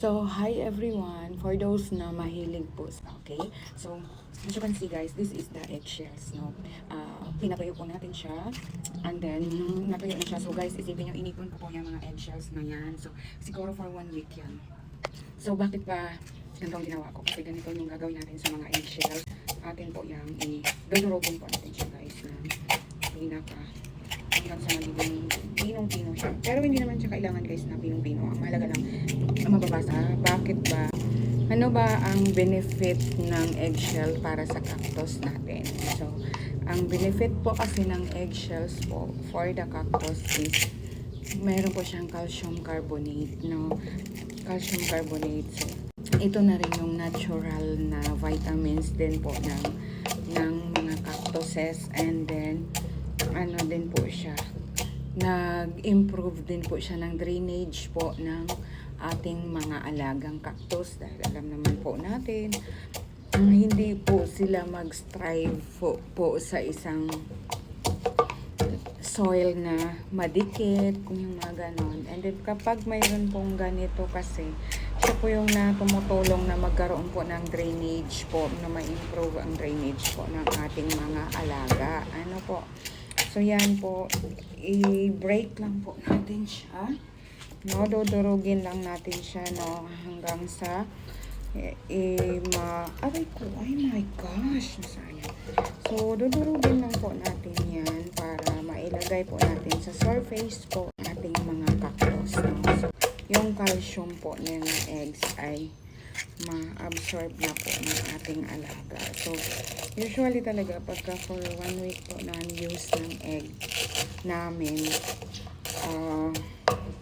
So, hi everyone. For those na mahilig po okay? So, as you can see guys, this is the eggshells, no? Pinatuyo po natin siya. And then, natuyo na siya. So guys, isipin nyo, inipon ko po yung mga eggshells na yan. So, siguro for 1 week yan. So, bakit ba ganito ang ginawa ko? Kasi ganito yung gagawin natin sa mga eggshells. Atin po yung i-dodorobin po natin siya guys na pinaka hanggang sa magiging pinong-pino siya. Pero hindi naman siya kailangan guys na pinong-pino. Ang mahalaga lang ang mababasa. Bakit ba? Ano ba ang benefit ng eggshell para sa cactus natin? So, ang benefit po kasi ng eggshells po for the cactus is meron po siyang calcium carbonate, no? Calcium carbonate. So, ito na rin yung natural na vitamins din po ng mga cactuses, and then ano din po siya, nag-improve din po siya ng drainage po ng ating mga alagang cactus, dahil alam naman po natin hindi po sila mag-strive po sa isang soil na madikit, yung mga ganon. And then kapag mayroon pong ganito kasi, siya po yung na tumutulong na magkaroon po ng drainage po, na ma-improve ang drainage po ng ating mga alaga. Ano po? So, yan po. I-break lang po natin siya. No, dudurugin lang natin siya, no, hanggang sa aray ko, oh my gosh, nasayang. So, dudurugin lang po natin yan para mailagay po natin sa surface po ating mga cactus, no? So, yung calcium po ng eggs ay ma-absorb na po ng ating alaga. So, usually talaga pagka for 1 week po na-use ng egg namin,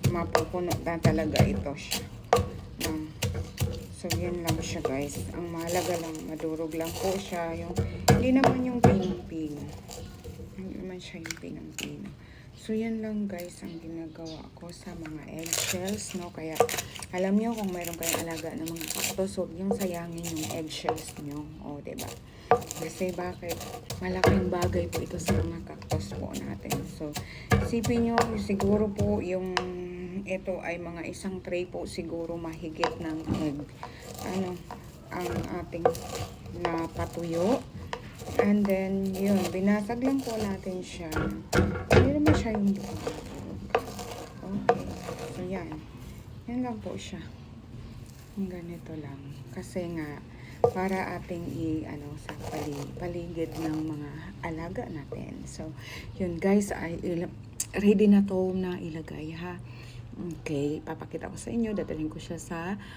mapupuno na talaga ito siya. So, yun lang siya guys. Ang mahalaga lang, madurog lang po siya. Hindi naman yung pinong-pino. Hindi naman siya yung pinong-pino. So, yan lang guys ang ginagawa ko sa mga eggshells, no? Kaya, alam nyo kung mayroon kayong alaga ng mga cactus, huwag yung sayangin yung eggshells nyo. O, diba? Kasi bakit? Malaking bagay po ito sa mga cactus po natin. So, isipin nyo, siguro po yung ito ay mga isang tray po siguro mahigit ng egg. Ang ating napatuyo. And then, yun, binasag lang po natin siya. Hindi naman siya yung okay. So, yan. Yan lang po siya. Yung ganito lang. Kasi nga, para ating sa paligid ng mga alaga natin. So, yun guys, ay ready na to na ilagay, ha. Okay, papakita ko sa inyo. Dadalhin ko siya sa